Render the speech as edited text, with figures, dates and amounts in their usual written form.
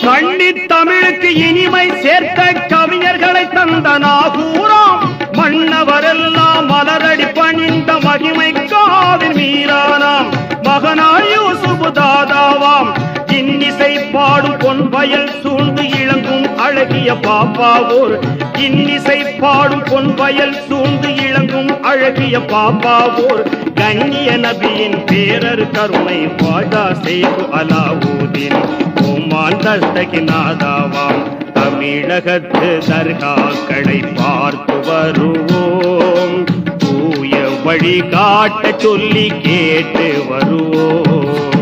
கண்ணி தமிழுக்கு இனிமை சேர்த்த கவிஞர்களை தந்த நாகூராம் மன்னவரெல்லாம் மலரடி பணிந்த மகிமை காவின் மீரானாம் மகனாய் யூசுப் தாதாவாம் இன்னிசை பாடும் பொன் வயல் சூழ்ந்து இளங்கும் அழகிய பாப்பாவோர் இன்னிசை பாடும் பொன் வயல் சூழ்ந்து இளங்கும் அழகிய பாப்பாவோர் கண்ணிய நபியின் பேரர் கருணை வாஜா சேகு அலாவுதீன் ஓமான் தஸ்தகிநாதாவாம் தமிழகத்து தர்காக்களை பார்த்து வருவோம் தூய வழி காட்ட சொல்லி கேட்டு வருவோம்.